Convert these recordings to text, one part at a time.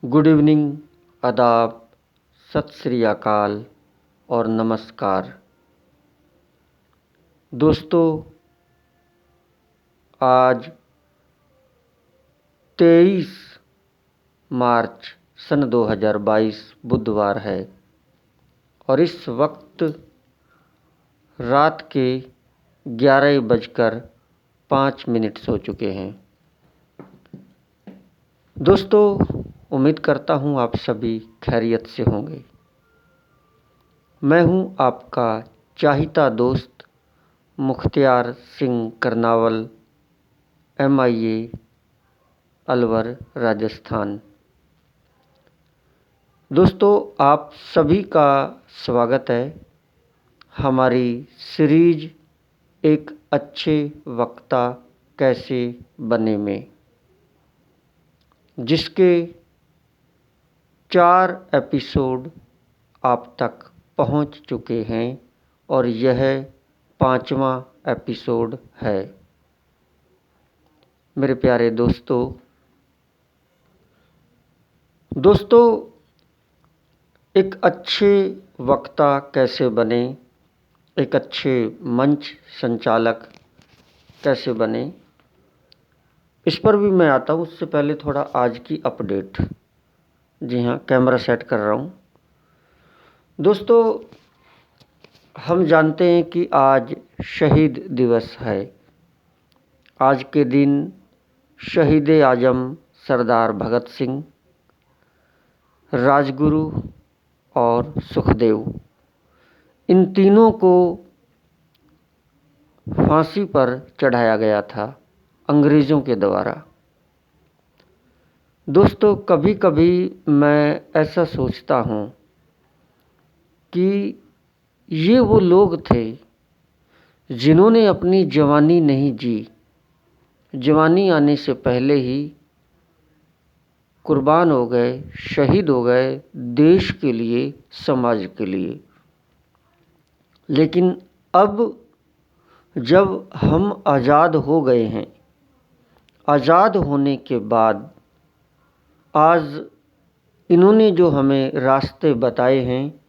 Good evening, आदाब, सत श्री अकाल और नमस्कार। दोस्तों, आज 23 मार्च सन 2022 बुधवार है और इस वक्त रात के 11:05 हो चुके हैं। दोस्तों, उम्मीद करता हूँ आप सभी खैरियत से होंगे। मैं हूँ आपका चाहिता दोस्त मुख्तियार सिंह करनावल, MIA, अलवर, राजस्थान। दोस्तों, आप सभी का स्वागत है हमारी सीरीज एक अच्छे वक्ता कैसे बने में, जिसके 4 एपिसोड आप तक पहुंच चुके हैं और यह 5वां एपिसोड है। मेरे प्यारे दोस्तों, एक अच्छे वक्ता कैसे बने, एक अच्छे मंच संचालक कैसे बने, इस पर भी मैं आता हूँ। उससे पहले थोड़ा आज की अपडेट। जी हाँ, कैमरा सेट कर रहा हूँ। दोस्तों, हम जानते हैं कि आज शहीद दिवस है। आज के दिन शहीद आजम सरदार भगत सिंह, राजगुरु और सुखदेव, इन तीनों को फांसी पर चढ़ाया गया था अंग्रेज़ों के द्वारा। दोस्तों, कभी कभी मैं ऐसा सोचता हूँ कि ये वो लोग थे जिन्होंने अपनी जवानी नहीं जी, जवानी आने से पहले ही कुर्बान हो गए, शहीद हो गए देश के लिए, समाज के लिए। लेकिन अब जब हम आज़ाद हो गए हैं, आज़ाद होने के बाद आज इन्होंने जो हमें रास्ते बताए हैं,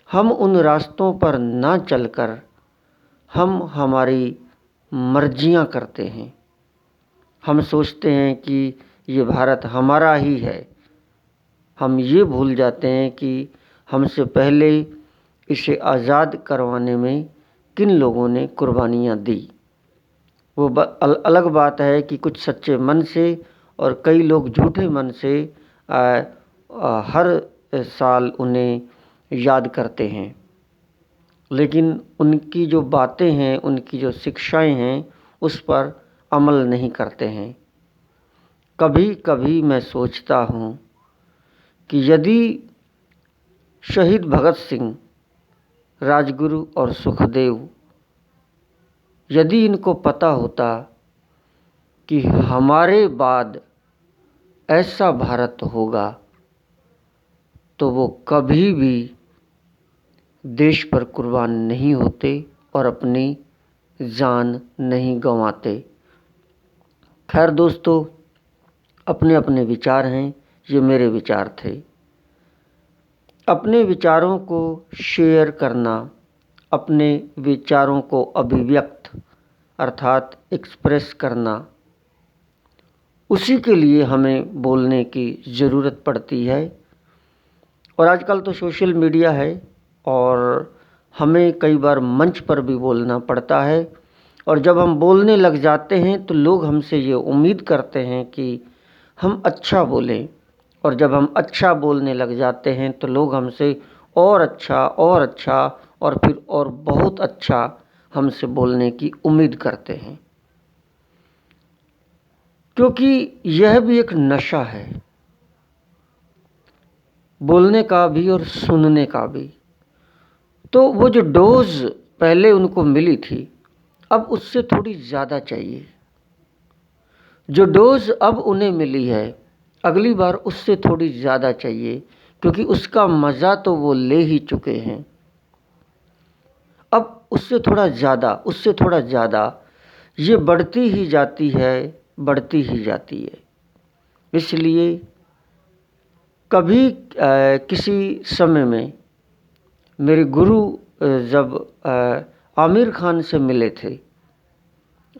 हम उन रास्तों पर ना चलकर हम हमारी मर्जियां करते हैं। हम सोचते हैं कि ये भारत हमारा ही है। हम ये भूल जाते हैं कि हमसे पहले इसे आज़ाद करवाने में किन लोगों ने कुर्बानियाँ दी। वो अलग बात है कि कुछ सच्चे मन से और कई लोग झूठे मन से हर साल उन्हें याद करते हैं, लेकिन उनकी जो बातें हैं, उनकी जो शिक्षाएं हैं, उस पर अमल नहीं करते हैं। कभी कभी मैं सोचता हूँ कि यदि शहीद भगत सिंह, राजगुरु और सुखदेव, यदि इनको पता होता कि हमारे बाद ऐसा भारत होगा, तो वो कभी भी देश पर कुर्बान नहीं होते और अपनी जान नहीं गंवाते। खैर दोस्तों, अपने अपने विचार हैं, ये मेरे विचार थे। अपने विचारों को शेयर करना, अपने विचारों को अभिव्यक्त अर्थात एक्सप्रेस करना, उसी के लिए हमें बोलने की ज़रूरत पड़ती है। और आजकल तो सोशल मीडिया है और हमें कई बार मंच पर भी बोलना पड़ता है। और जब हम बोलने लग जाते हैं तो लोग हमसे ये उम्मीद करते हैं कि हम अच्छा बोलें, और जब हम अच्छा बोलने लग जाते हैं तो लोग हमसे और अच्छा और फिर और बहुत अच्छा हमसे बोलने की उम्मीद करते हैं, क्योंकि यह भी एक नशा है, बोलने का भी और सुनने का भी। तो वो जो डोज पहले उनको मिली थी, अब उससे थोड़ी ज़्यादा चाहिए। जो डोज अब उन्हें मिली है, अगली बार उससे थोड़ी ज़्यादा चाहिए, क्योंकि उसका मज़ा तो वो ले ही चुके हैं। अब उससे थोड़ा ज़्यादा ये बढ़ती ही जाती है, बढ़ती ही जाती है। इसलिए कभी किसी समय में मेरे गुरु जब आमिर खान से मिले थे,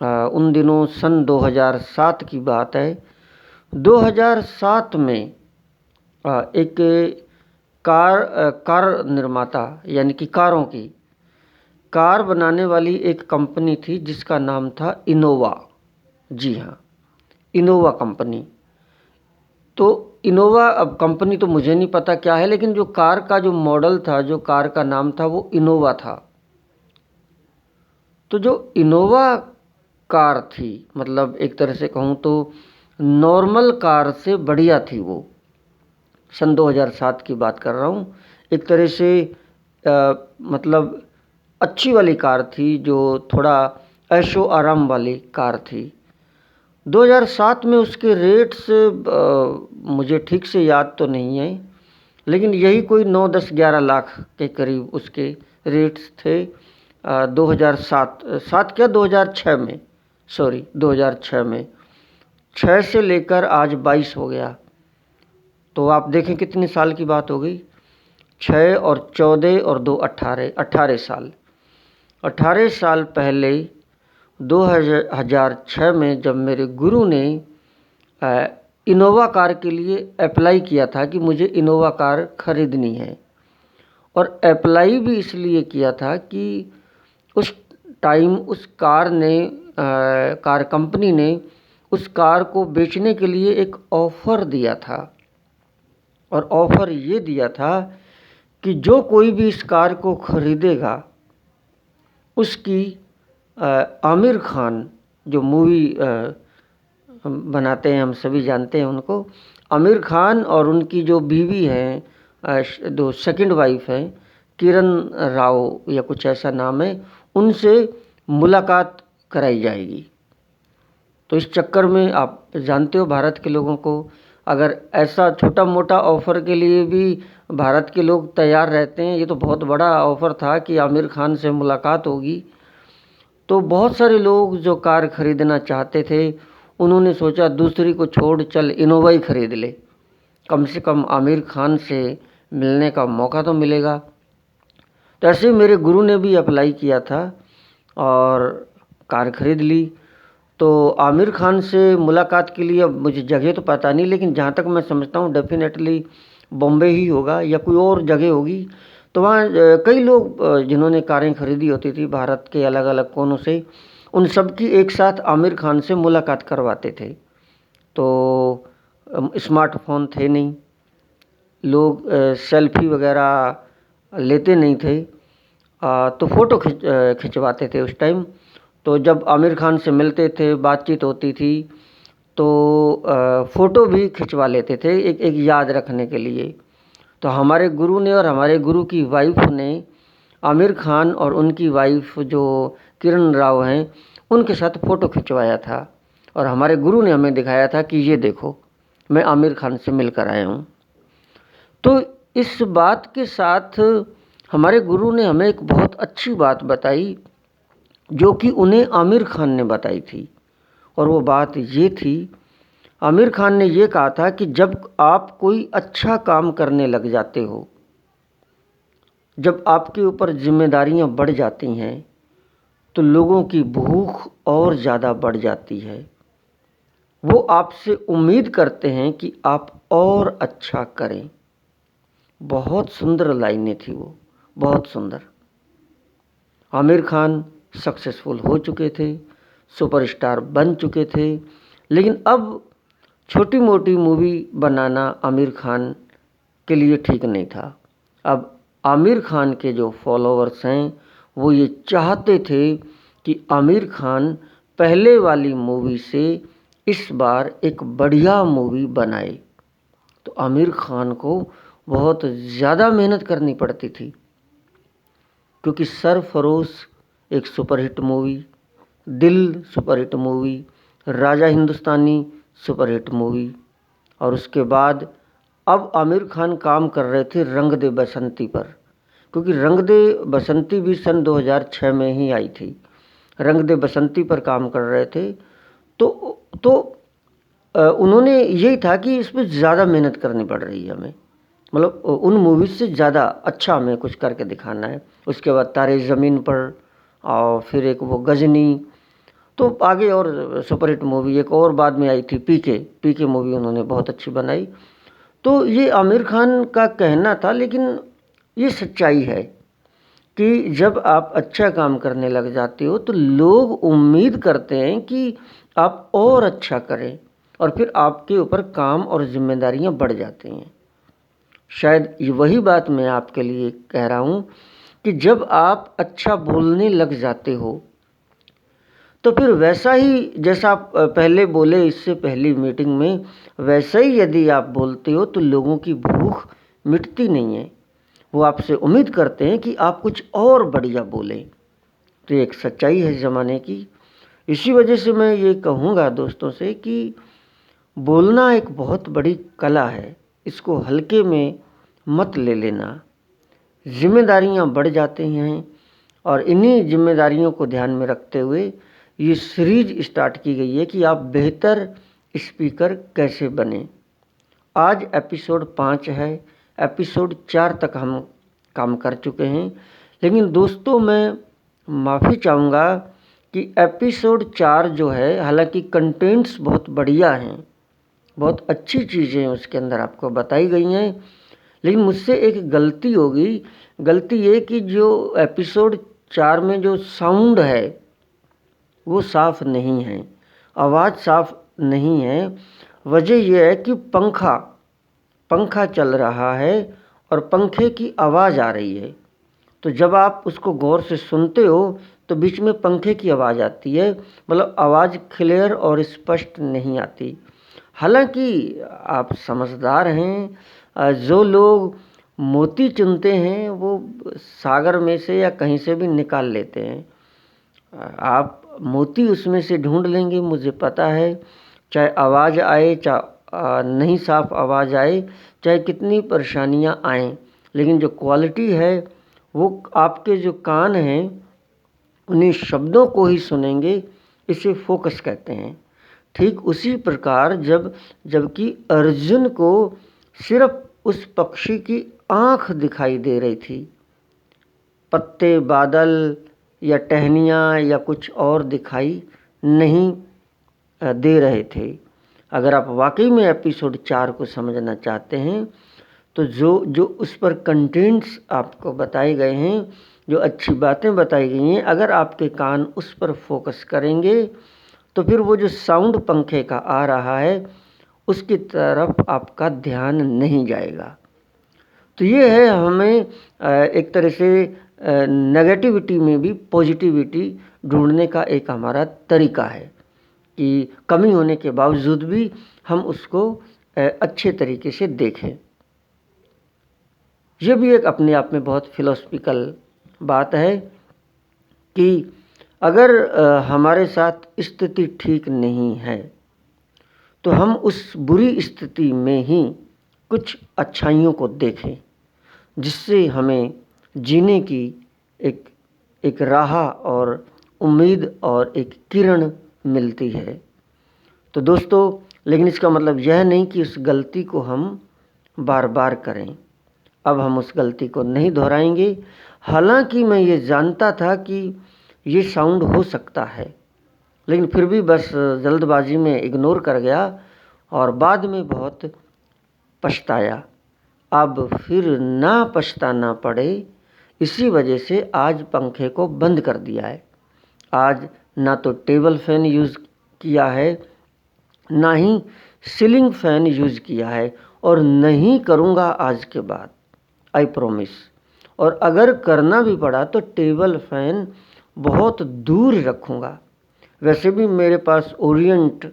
उन दिनों सन 2007 की बात है। 2007 में एक कार निर्माता, यानी कि कारों की कार बनाने वाली एक कंपनी थी जिसका नाम था इनोवा। जी हाँ, इनोवा कंपनी। तो इनोवा, अब कंपनी तो मुझे नहीं पता क्या है, लेकिन जो कार का जो मॉडल था, जो कार का नाम था, वो इनोवा था। तो जो इनोवा कार थी, मतलब एक तरह से कहूँ तो नॉर्मल कार से बढ़िया थी वो। सन 2007 की बात कर रहा हूँ। एक तरह से मतलब अच्छी वाली कार थी, जो थोड़ा ऐशो आराम वाली कार थी। 2007 में उसके रेट्स मुझे ठीक से याद तो नहीं है, लेकिन यही कोई 9, 10, 11 लाख के करीब उसके रेट्स थे। 2007 क्या 2006 में, सॉरी 2006 में, 6 से लेकर आज 22 हो गया। तो आप देखें कितने साल की बात हो गई। 6 और 14 और 2 18 साल। 18 साल पहले 2006 में जब मेरे गुरु ने इनोवा कार के लिए अप्लाई किया था कि मुझे इनोवा कार खरीदनी है, और अप्लाई भी इसलिए किया था कि उस टाइम उस कार कंपनी ने उस कार को बेचने के लिए एक ऑफ़र दिया था। और ऑफ़र ये दिया था कि जो कोई भी इस कार को खरीदेगा उसकी आमिर खान, जो मूवी बनाते हैं, हम सभी जानते हैं उनको, आमिर खान और उनकी जो बीवी हैं, जो सेकंड वाइफ है, किरण राव या कुछ ऐसा नाम है, उनसे मुलाकात कराई जाएगी। तो इस चक्कर में आप जानते हो भारत के लोगों को, अगर ऐसा छोटा मोटा ऑफ़र के लिए भी भारत के लोग तैयार रहते हैं, ये तो बहुत बड़ा ऑफ़र था कि आमिर खान से मुलाकात होगी। तो बहुत सारे लोग जो कार खरीदना चाहते थे, उन्होंने सोचा दूसरी को छोड़ चल इनोवा ही खरीद ले, कम से कम आमिर खान से मिलने का मौका तो मिलेगा। तो ऐसे मेरे गुरु ने भी अप्लाई किया था और कार खरीद ली। तो आमिर खान से मुलाकात के लिए, अब मुझे जगह तो पता नहीं, लेकिन जहाँ तक मैं समझता हूँ डेफिनेटली बॉम्बे ही होगा या कोई और जगह होगी। तो वहाँ कई लोग जिन्होंने कारें खरीदी होती थी भारत के अलग अलग कोनों से, उन सब की एक साथ आमिर खान से मुलाकात करवाते थे। तो स्मार्टफोन थे नहीं, लोग सेल्फी वगैरह लेते नहीं थे, तो फ़ोटो खिंचवाते थे उस टाइम। तो जब आमिर खान से मिलते थे, बातचीत होती थी, तो फ़ोटो भी खिंचवा लेते थे एक याद रखने के लिए। तो हमारे गुरु ने और हमारे गुरु की वाइफ ने आमिर खान और उनकी वाइफ जो किरण राव हैं, उनके साथ फ़ोटो खिंचवाया था, और हमारे गुरु ने हमें दिखाया था कि ये देखो, मैं आमिर खान से मिलकर आया हूँ। तो इस बात के साथ हमारे गुरु ने हमें एक बहुत अच्छी बात बताई, जो कि उन्हें आमिर खान ने बताई थी। और वो बात ये थी, आमिर खान ने ये कहा था कि जब आप कोई अच्छा काम करने लग जाते हो, जब आपके ऊपर जिम्मेदारियां बढ़ जाती हैं, तो लोगों की भूख और ज़्यादा बढ़ जाती है। वो आपसे उम्मीद करते हैं कि आप और अच्छा करें। बहुत सुंदर लाइनें थी वो, बहुत सुंदर। आमिर खान सक्सेसफुल हो चुके थे, सुपरस्टार बन चुके थे, लेकिन अब छोटी मोटी मूवी बनाना आमिर खान के लिए ठीक नहीं था। अब आमिर खान के जो फॉलोअर्स हैं, वो ये चाहते थे कि आमिर खान पहले वाली मूवी से इस बार एक बढ़िया मूवी बनाए। तो आमिर खान को बहुत ज़्यादा मेहनत करनी पड़ती थी, क्योंकि सरफरोश एक सुपरहिट मूवी, दिल superhit movie, Raja Hindustani superhit movie, और उसके बाद अब आमिर खान काम कर रहे थे रंग दे बसंती पर, क्योंकि रंग दे बसंती भी सन 2006 में ही आई थी। रंग दे बसंती पर काम कर रहे थे। तो उन्होंने यही था कि इसमें ज़्यादा मेहनत करनी पड़ रही है हमें, मतलब उन मूवीज़ से ज़्यादा अच्छा हमें कुछ करके दिखाना है। उसके बाद तारे ज़मीन पर, और फिर एक वो गजनी, तो आगे और सुपरहिट मूवी एक और बाद में आई थी पीके मूवी उन्होंने बहुत अच्छी बनाई। तो ये आमिर खान का कहना था, लेकिन ये सच्चाई है कि जब आप अच्छा काम करने लग जाते हो तो लोग उम्मीद करते हैं कि आप और अच्छा करें, और फिर आपके ऊपर काम और जिम्मेदारियां बढ़ जाती हैं। शायद ये वही बात मैं आपके लिए कह रहा हूँ कि जब आप अच्छा बोलने लग जाते हो तो फिर वैसा ही जैसा आप पहले बोले इससे पहली मीटिंग में, वैसा ही यदि आप बोलते हो तो लोगों की भूख मिटती नहीं है। वो आपसे उम्मीद करते हैं कि आप कुछ और बढ़िया बोलें। तो ये एक सच्चाई है ज़माने की। इसी वजह से मैं ये कहूँगा दोस्तों से कि बोलना एक बहुत बड़ी कला है, इसको हल्के में मत ले लेना। जिम्मेदारियां बढ़ जाती हैं, और इन्हीं जिम्मेदारियों को ध्यान में रखते हुए ये सीरीज स्टार्ट की गई है कि आप बेहतर स्पीकर कैसे बने। आज एपिसोड 5 है, एपिसोड 4 तक हम काम कर चुके हैं। लेकिन दोस्तों मैं माफ़ी चाहूँगा कि एपिसोड 4 जो है, हालांकि कंटेंट्स बहुत बढ़िया हैं, बहुत अच्छी चीज़ें उसके अंदर आपको बताई गई हैं, लेकिन मुझसे एक गलती होगी। गलती ये कि जो एपिसोड 4 में जो साउंड है वो साफ़ नहीं है, आवाज़ साफ़ नहीं है। वजह यह है कि पंखा चल रहा है और पंखे की आवाज़ आ रही है। तो जब आप उसको गौर से सुनते हो तो बीच में पंखे की आवाज़ आती है, मतलब आवाज़ क्लियर और स्पष्ट नहीं आती। हालांकि आप समझदार हैं, जो लोग मोती चुनते हैं वो सागर में से या कहीं से भी निकाल लेते हैं। आप मोती उसमें से ढूंढ लेंगे, मुझे पता है। चाहे आवाज़ आए, चाहे नहीं साफ आवाज़ आए, चाहे कितनी परेशानियां आएँ, लेकिन जो क्वालिटी है वो आपके जो कान हैं उन्हीं शब्दों को ही सुनेंगे। इसे फोकस कहते हैं। ठीक उसी प्रकार जबकि अर्जुन को सिर्फ उस पक्षी की आँख दिखाई दे रही थी, पत्ते, बादल या टहनियाँ या कुछ और दिखाई नहीं दे रहे थे। अगर आप वाकई में एपिसोड 4 को समझना चाहते हैं तो जो उस पर कंटेंट्स आपको बताए गए हैं, जो अच्छी बातें बताई गई हैं, अगर आपके कान उस पर फोकस करेंगे तो फिर वो जो साउंड पंखे का आ रहा है उसकी तरफ आपका ध्यान नहीं जाएगा। तो ये है हमें एक तरह से नेगेटिविटी में भी पॉजिटिविटी ढूंढने का एक हमारा तरीका है कि कमी होने के बावजूद भी हम उसको अच्छे तरीके से देखें। ये भी एक अपने आप में बहुत फिलोसफिकल बात है कि अगर हमारे साथ स्थिति ठीक नहीं है तो हम उस बुरी स्थिति में ही कुछ अच्छाइयों को देखें, जिससे हमें जीने की एक राह और उम्मीद और एक किरण मिलती है। तो दोस्तों, लेकिन इसका मतलब यह नहीं कि उस गलती को हम बार बार करें। अब हम उस गलती को नहीं दोहराएंगे। हालांकि मैं ये जानता था कि ये साउंड हो सकता है, लेकिन फिर भी बस जल्दबाजी में इग्नोर कर गया और बाद में बहुत पछताया। अब फिर ना पछताना पड़े, इसी वजह से आज पंखे को बंद कर दिया है। आज ना तो टेबल फैन यूज़ किया है, ना ही सीलिंग फैन यूज़ किया है, और नहीं करूँगा आज के बाद, आई प्रॉमिस। और अगर करना भी पड़ा तो टेबल फैन बहुत दूर रखूँगा। वैसे भी मेरे पास ओरिएंट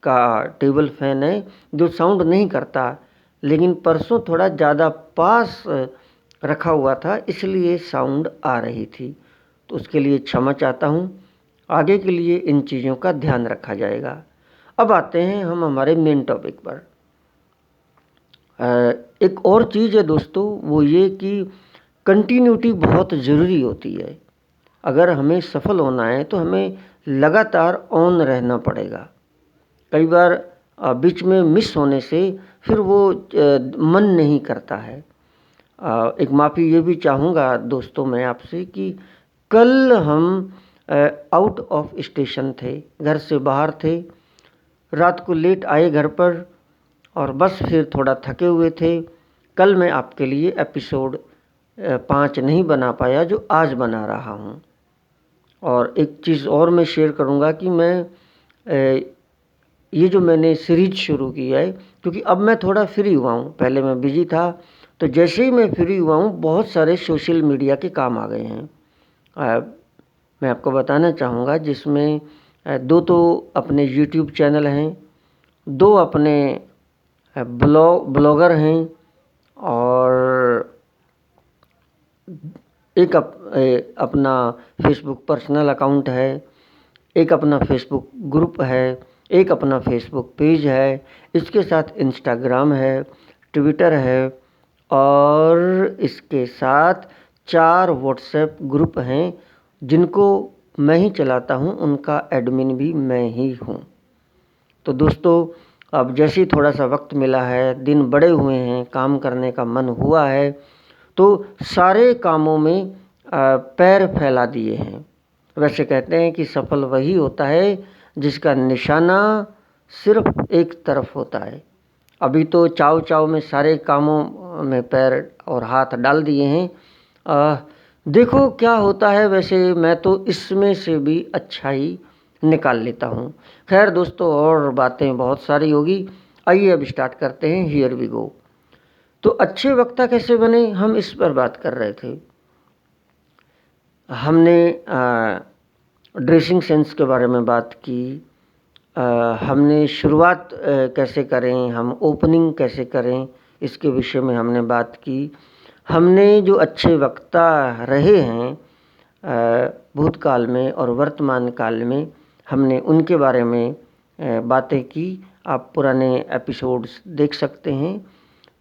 का टेबल फैन है जो साउंड नहीं करता, लेकिन परसों थोड़ा ज़्यादा पास रखा हुआ था, इसलिए साउंड आ रही थी। तो उसके लिए क्षमा चाहता हूँ। आगे के लिए इन चीज़ों का ध्यान रखा जाएगा। अब आते हैं हम हमारे मेन टॉपिक पर। एक और चीज़ है दोस्तों, वो ये कि कंटिन्यूटी बहुत ज़रूरी होती है। अगर हमें सफल होना है तो हमें लगातार ऑन रहना पड़ेगा। कई बार बीच में मिस होने से फिर वो मन नहीं करता है। एक माफ़ी ये भी चाहूँगा दोस्तों मैं आपसे कि कल हम आउट ऑफ स्टेशन थे, घर से बाहर थे, रात को लेट आए घर पर और बस फिर थोड़ा थके हुए थे। कल मैं आपके लिए एपिसोड 5 नहीं बना पाया जो आज बना रहा हूँ। और एक चीज़ और मैं शेयर करूँगा कि ये जो मैंने सीरीज शुरू की है, क्योंकि अब मैं थोड़ा फ्री हुआ हूँ, पहले मैं बिजी था, तो जैसे ही मैं फ्री हुआ हूँ बहुत सारे सोशल मीडिया के काम आ गए हैं। मैं आपको बताना चाहूँगा जिसमें 2 तो अपने यूट्यूब चैनल हैं, 2 अपने ब्लॉगर हैं और एक अपना फेसबुक पर्सनल अकाउंट है, एक अपना फेसबुक ग्रुप है, एक अपना फेसबुक पेज है, इसके साथ इंस्टाग्राम है, ट्विटर है और इसके साथ 4 व्हाट्सएप ग्रुप हैं जिनको मैं ही चलाता हूँ, उनका एडमिन भी मैं ही हूँ। तो दोस्तों अब जैसे ही थोड़ा सा वक्त मिला है, दिन बड़े हुए हैं, काम करने का मन हुआ है, तो सारे कामों में पैर फैला दिए हैं। वैसे कहते हैं कि सफल वही होता है जिसका निशाना सिर्फ एक तरफ होता है। अभी तो चाव चाव में सारे कामों में पैर और हाथ डाल दिए हैं। देखो क्या होता है, वैसे मैं तो इसमें से भी अच्छा ही निकाल लेता हूँ। खैर दोस्तों, और बातें बहुत सारी होगी, आइए अब स्टार्ट करते हैं। Here we go. तो अच्छे वक्ता कैसे बने, हम इस पर बात कर रहे थे। हमने ड्रेसिंग सेंस के बारे में बात की, हमने शुरुआत कैसे करें, हम ओपनिंग कैसे करें, इसके विषय में हमने बात की। हमने जो अच्छे वक्ता रहे हैं भूतकाल में और वर्तमान काल में, हमने उनके बारे में बातें की। आप पुराने एपिसोड्स देख सकते हैं।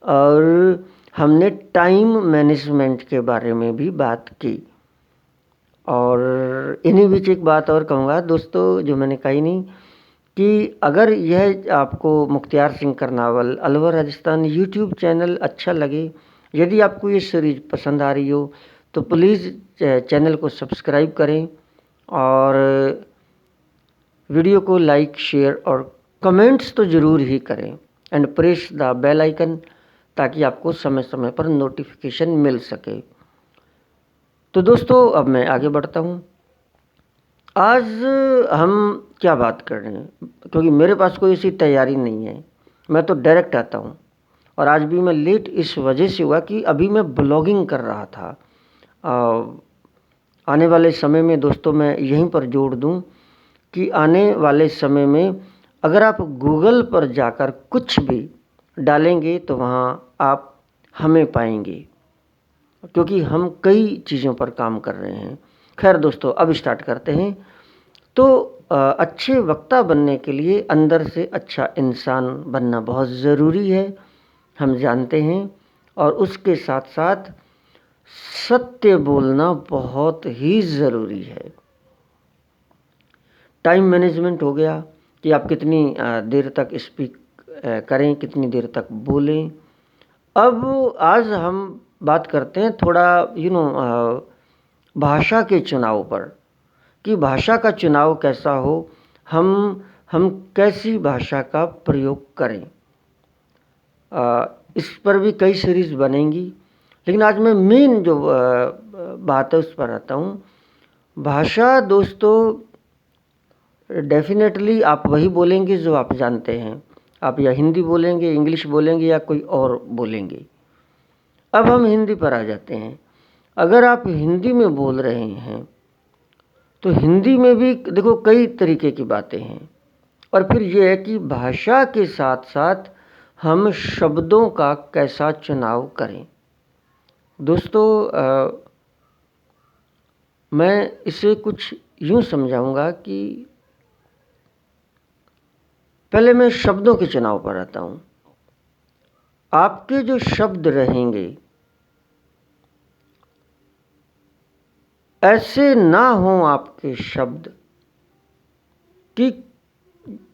और हमने टाइम मैनेजमेंट के बारे में भी बात की। और इन्हीं बीच एक बात और कहूँगा दोस्तों जो मैंने कही नहीं, कि अगर यह आपको मुख्तियार सिंह करनावल अलवर राजस्थान यूट्यूब चैनल अच्छा लगे, यदि आपको ये सीरीज पसंद आ रही हो, तो प्लीज़ चैनल को सब्सक्राइब करें और वीडियो को लाइक, शेयर और कमेंट्स तो ज़रूर ही करें and press the bell icon, ताकि आपको समय समय पर नोटिफिकेशन मिल सके। तो दोस्तों अब मैं आगे बढ़ता हूँ। आज हम क्या बात कर रहे हैं, क्योंकि मेरे पास कोई ऐसी तैयारी नहीं है, मैं तो डायरेक्ट आता हूँ। और आज भी मैं लेट इस वजह से हुआ कि अभी मैं ब्लॉगिंग कर रहा था। आने वाले समय में दोस्तों मैं यहीं पर जोड़ दूँ कि आने वाले समय में अगर आप गूगल पर जाकर कुछ भी डालेंगे तो वहाँ आप हमें पाएंगे, क्योंकि हम कई चीज़ों पर काम कर रहे हैं। खैर दोस्तों, अब स्टार्ट करते हैं। तो अच्छे वक्ता बनने के लिए अंदर से अच्छा इंसान बनना बहुत ज़रूरी है, हम जानते हैं। और उसके साथ साथ सत्य बोलना बहुत ही ज़रूरी है। टाइम मैनेजमेंट हो गया कि आप कितनी देर तक स्पीक करें, कितनी देर तक बोलें। अब आज हम बात करते हैं थोड़ा भाषा के चुनाव पर, कि भाषा का चुनाव कैसा हो, हम कैसी भाषा का प्रयोग करें। इस पर भी कई सीरीज़ बनेंगी, लेकिन आज मैं मेन जो बात है उस पर आता हूँ। भाषा दोस्तों डेफिनेटली आप वही बोलेंगे जो आप जानते हैं। आप या हिंदी बोलेंगे, इंग्लिश बोलेंगे या कोई और बोलेंगे। अब हम हिंदी पर आ जाते हैं। अगर आप हिंदी में बोल रहे हैं तो हिंदी में भी देखो कई तरीके की बातें हैं। और फिर ये है कि भाषा के साथ साथ हम शब्दों का कैसा चुनाव करें। दोस्तों मैं इसे कुछ यूँ समझाऊंगा कि पहले मैं शब्दों के चुनाव पर आता हूँ। आपके जो शब्द रहेंगे ऐसे ना हों आपके शब्द कि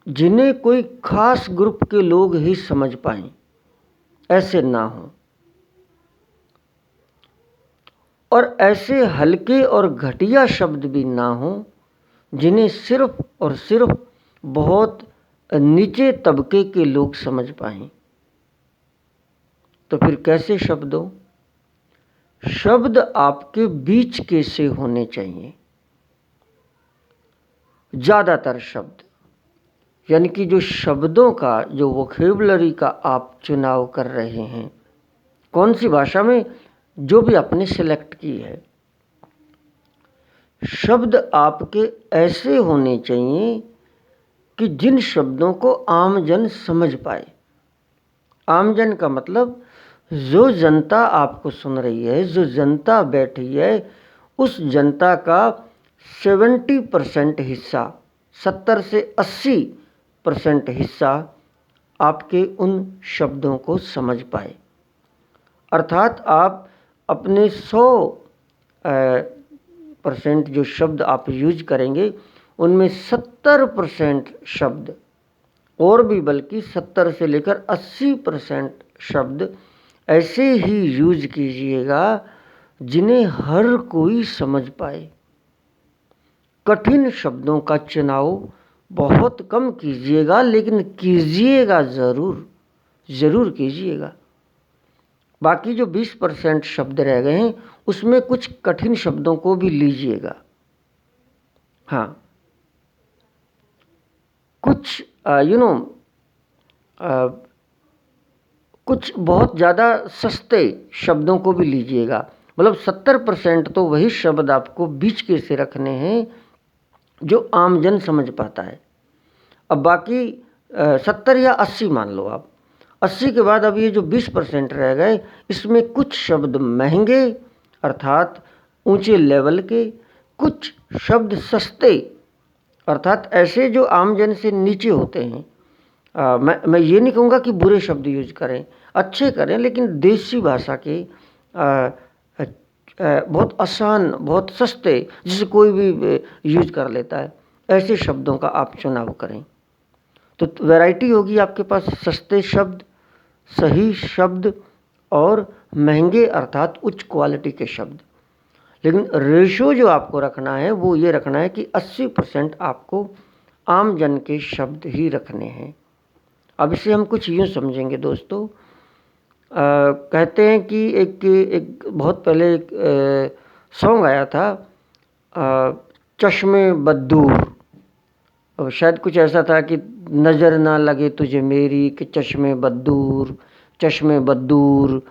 जिन्हें कोई खास ग्रुप के लोग ही समझ पाएं, ऐसे ना हो। और ऐसे हल्के और घटिया शब्द भी ना हो जिन्हें सिर्फ और सिर्फ बहुत नीचे तबके के लोग समझ पाएं। तो फिर कैसे शब्द हो? शब्द आपके बीच के से होने चाहिए। ज़्यादातर शब्द, यानी कि जो शब्दों का, जो वोकेबुलरी का आप चुनाव कर रहे हैं, कौन सी भाषा में, जो भी आपने सिलेक्ट की है, शब्द आपके ऐसे होने चाहिए कि जिन शब्दों को आमजन समझ पाए। आमजन का मतलब जो जनता आपको सुन रही है, जो जनता बैठी है, उस जनता का 70% हिस्सा, 70 से 80% हिस्सा आपके उन शब्दों को समझ पाए। अर्थात आप अपने 100% जो शब्द आप यूज करेंगे, उनमें 70% शब्द, और भी बल्कि 70 से लेकर 80% शब्द ऐसे ही यूज कीजिएगा जिन्हें हर कोई समझ पाए। कठिन शब्दों का चुनाव बहुत कम कीजिएगा, लेकिन कीजिएगा ज़रूर, ज़रूर कीजिएगा। बाकी जो 20% शब्द रह गए हैं, उसमें कुछ कठिन शब्दों को भी लीजिएगा। हाँ, कुछ कुछ बहुत ज़्यादा सस्ते शब्दों को भी लीजिएगा। मतलब 70% तो वही शब्द आपको बीच के से रखने हैं जो आमजन समझ पाता है। अब बाकी 70 या 80 मान लो आप। 80 के बाद अब ये जो 20% रह गए, इसमें कुछ शब्द महंगे अर्थात ऊंचे लेवल के, कुछ शब्द सस्ते अर्थात ऐसे जो आमजन से नीचे होते हैं। मैं ये नहीं कहूँगा कि बुरे शब्द यूज करें, अच्छे करें, लेकिन देसी भाषा के बहुत आसान, बहुत सस्ते, जिसे कोई भी यूज कर लेता है, ऐसे शब्दों का आप चुनाव करें। तो वैरायटी होगी आपके पास, सस्ते शब्द, सही शब्द और महंगे अर्थात उच्च क्वालिटी के शब्द। लेकिन रेशो जो आपको रखना है वो ये रखना है कि 80% आपको आम जन के शब्द ही रखने हैं। अब इसे हम कुछ यूँ समझेंगे दोस्तों। कहते हैं कि एक बहुत पहले एक सॉन्ग आया था, चश्मे बद्दूर। और शायद कुछ ऐसा था कि नज़र ना लगे तुझे मेरी, कि चश्मे बद्दूर, चश्मे बद्दूर,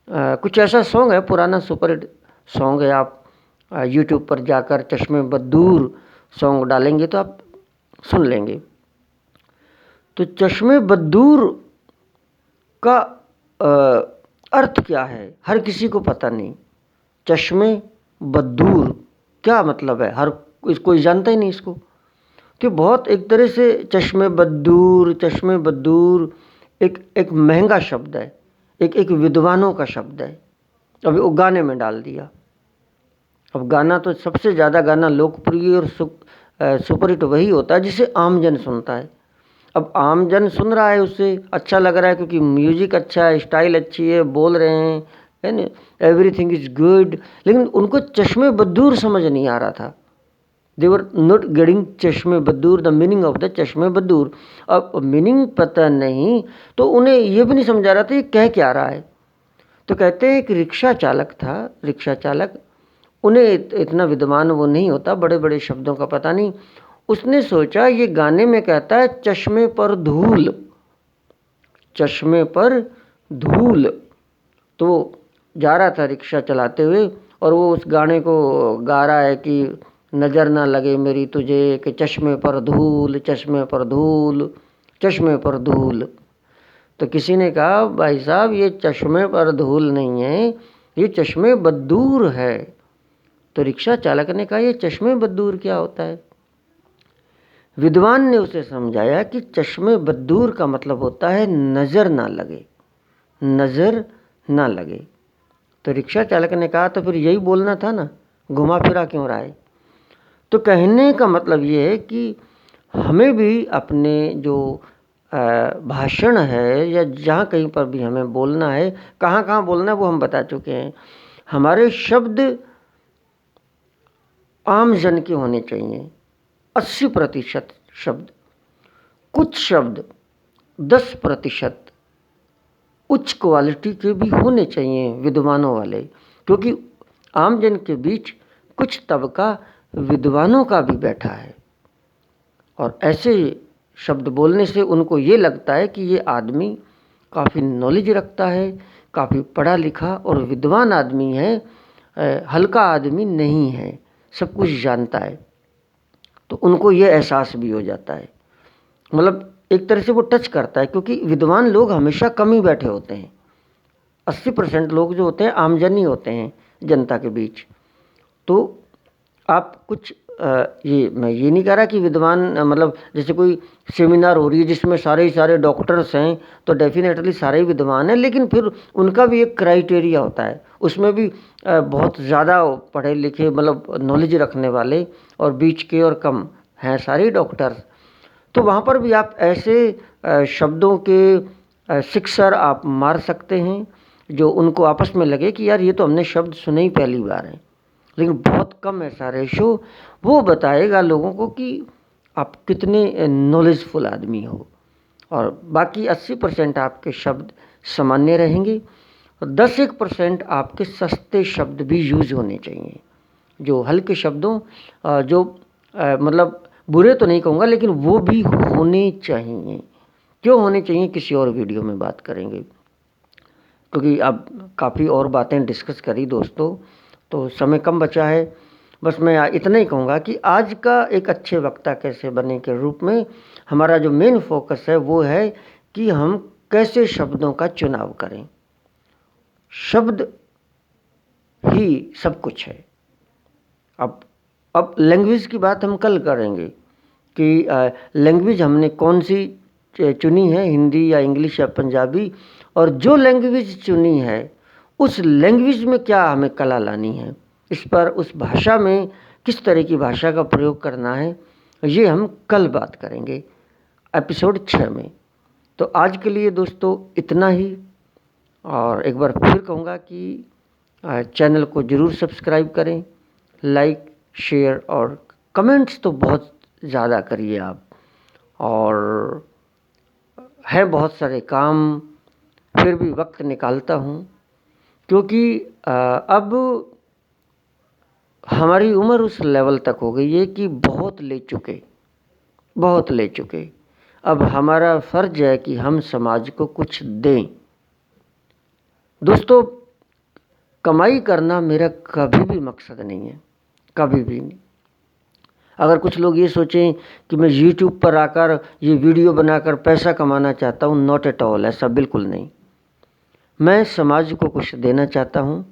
कुछ ऐसा सॉन्ग है, पुराना सुपरहिट सॉन्ग है। आप यूट्यूब पर जाकर चश्मे बद्दूर सॉन्ग डालेंगे तो आप सुन लेंगे। तो चश्मे बद्दूर का अर्थ क्या है, हर किसी को पता नहीं। चश्मे बद्दूर क्या मतलब है, हर कोई जानता ही नहीं इसको। तो बहुत एक तरह से चश्मे बद्दूर एक महंगा शब्द है, एक विद्वानों का शब्द है। अभी वो गाने में डाल दिया। अब गाना तो सबसे ज़्यादा गाना लोकप्रिय और सुपरहिट वही होता है जिसे आमजन सुनता है। अब आमजन सुन रहा है, उससे अच्छा लग रहा है क्योंकि म्यूजिक अच्छा है, स्टाइल अच्छी है, बोल रहे हैं, है ना, एवरीथिंग इज गुड। लेकिन उनको चश्मे बद्दूर समझ नहीं आ रहा था। दे वर नॉट गेटिंग चश्मे बद्दूर, द मीनिंग ऑफ द चश्मे बद्दूर। अब मीनिंग पता नहीं तो उन्हें ये भी नहीं समझा रहा था ये कह क्या रहा है। तो कहते हैं एक रिक्शा चालक था, रिक्शा चालक, उन्हें इतना विद्वान वो नहीं होता, बड़े बड़े शब्दों का पता नहीं। उसने सोचा ये गाने में कहता है चश्मे पर धूल, चश्मे पर धूल। तो जा रहा था रिक्शा चलाते हुए और वो उस गाने को गा रहा है कि नज़र ना लगे मेरी तुझे, कि चश्मे पर धूल, चश्मे पर धूल, चश्मे पर धूल। तो किसी ने कहा भाई साहब ये चश्मे पर धूल नहीं है, ये चश्मे बद्दूर है। तो रिक्शा चालक ने कहा ये चश्मे बद्दूर क्या होता है। विद्वान ने उसे समझाया कि चश्मे बद्दूर का मतलब होता है नज़र ना लगे, नज़र ना लगे। तो रिक्शा चालक ने कहा तो फिर यही बोलना था ना, घुमा फिरा क्यों रहा है। तो कहने का मतलब ये है कि हमें भी अपने जो भाषण है या जहाँ कहीं पर भी हमें बोलना है, कहाँ कहाँ बोलना है वो हम बता चुके हैं। हमारे शब्द आम जन के होने चाहिए, 80% शब्द। कुछ शब्द 10% उच्च क्वालिटी के भी होने चाहिए, विद्वानों वाले, क्योंकि आम जन के बीच कुछ तबका विद्वानों का भी बैठा है और ऐसे शब्द बोलने से उनको ये लगता है कि ये आदमी काफ़ी नॉलेज रखता है, काफ़ी पढ़ा लिखा और विद्वान आदमी है, हल्का आदमी नहीं है, सब कुछ जानता है। तो उनको ये एहसास भी हो जाता है, मतलब एक तरह से वो टच करता है, क्योंकि विद्वान लोग हमेशा कम ही बैठे होते हैं। 80% लोग जो होते हैं आमजन ही होते हैं जनता के बीच। तो आप कुछ ये मैं ये नहीं कह रहा कि विद्वान मतलब जैसे कोई सेमिनार हो रही है जिसमें सारे ही सारे डॉक्टर्स हैं तो डेफिनेटली सारे ही विद्वान हैं, लेकिन फिर उनका भी एक क्राइटेरिया होता है, उसमें भी बहुत ज़्यादा पढ़े लिखे मतलब नॉलेज रखने वाले और बीच के और कम हैं सारे ही डॉक्टर्स। तो वहाँ पर भी आप ऐसे शब्दों के सिक्सर आप मार सकते हैं जो उनको आपस में लगे कि यार ये तो हमने शब्द सुने ही पहली बार हैं। लेकिन बहुत कम ऐसा रेशो वो बताएगा लोगों को कि आप कितने नॉलेजफुल आदमी हो, और बाकी 80% आपके शब्द सामान्य रहेंगे और 10-1% आपके सस्ते शब्द भी यूज होने चाहिए, जो हल्के शब्दों जो मतलब बुरे तो नहीं कहूँगा लेकिन वो भी होने चाहिए। क्यों होने चाहिए किसी और वीडियो में बात करेंगे, क्योंकि अब काफ़ी और बातें डिस्कस करी दोस्तों, तो समय कम बचा है। बस मैं इतना ही कहूँगा कि आज का एक अच्छे वक्ता कैसे बने के रूप में हमारा जो मेन फोकस है वो है कि हम कैसे शब्दों का चुनाव करें। शब्द ही सब कुछ है। अब लैंग्वेज की बात हम कल करेंगे कि लैंग्वेज हमने कौन सी चुनी है, हिंदी या इंग्लिश या पंजाबी, और जो लैंग्वेज चुनी है उस लैंग्वेज में क्या हमें कला लानी है, इस पर उस भाषा में किस तरह की भाषा का प्रयोग करना है, ये हम कल बात करेंगे एपिसोड 6 में। तो आज के लिए दोस्तों इतना ही, और एक बार फिर कहूँगा कि चैनल को ज़रूर सब्सक्राइब करें, लाइक शेयर और कमेंट्स तो बहुत ज़्यादा करिए आप, और है बहुत सारे काम फिर भी वक्त निकालता हूँ, क्योंकि अब हमारी उम्र उस लेवल तक हो गई है कि बहुत ले चुके। अब हमारा फ़र्ज है कि हम समाज को कुछ दें। दोस्तों, कमाई करना मेरा कभी भी मकसद नहीं है, कभी भी नहीं। अगर कुछ लोग ये सोचें कि मैं YouTube पर आकर ये वीडियो बनाकर पैसा कमाना चाहता हूँ, नॉट एट ऑल, ऐसा बिल्कुल नहीं। मैं समाज को कुछ देना चाहता हूँ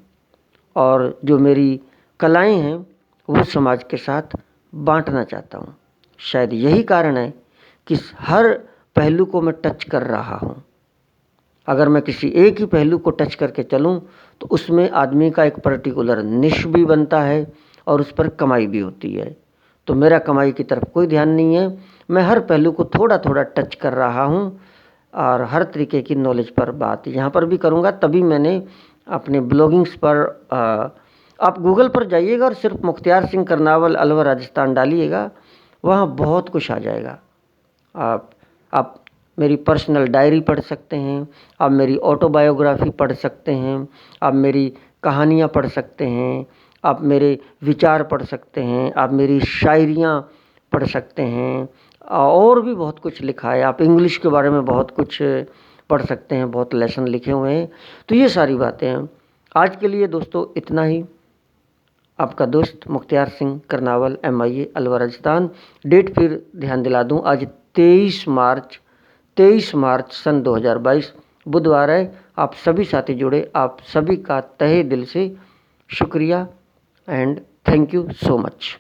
और जो मेरी कलाएं हैं वो समाज के साथ बांटना चाहता हूँ। शायद यही कारण है कि हर पहलू को मैं टच कर रहा हूँ। अगर मैं किसी एक ही पहलू को टच करके चलूँ तो उसमें आदमी का एक पर्टिकुलर निश भी बनता है और उस पर कमाई भी होती है। तो मेरा कमाई की तरफ कोई ध्यान नहीं है, मैं हर पहलू को थोड़ा थोड़ा टच कर रहा हूँ और हर तरीके की नॉलेज पर बात यहाँ पर भी करूँगा। तभी मैंने अपने ब्लॉगिंग्स पर आप गूगल पर जाइएगा और सिर्फ मुख्तियार सिंह करनावल अलवर राजस्थान डालिएगा, वहाँ बहुत कुछ आ जाएगा। आप मेरी पर्सनल डायरी पढ़ सकते हैं, आप मेरी ऑटोबायोग्राफी पढ़ सकते हैं, आप मेरी कहानियाँ पढ़ सकते हैं, आप मेरे विचार पढ़ सकते हैं, आप मेरी शायरियाँ पढ़ सकते हैं, और भी बहुत कुछ लिखा है। आप इंग्लिश के बारे में बहुत कुछ पढ़ सकते हैं, बहुत लेसन लिखे हुए हैं। तो ये सारी बातें हैं। आज के लिए दोस्तों इतना ही। आपका दोस्त मुख्तियार सिंह करनावल, MIA अलवर राजस्थान। डेट फिर ध्यान दिला दूं, आज 23 मार्च सन 2022 बुधवार है। आप सभी साथी जुड़े, आप सभी का तहे दिल से शुक्रिया and thank you so much.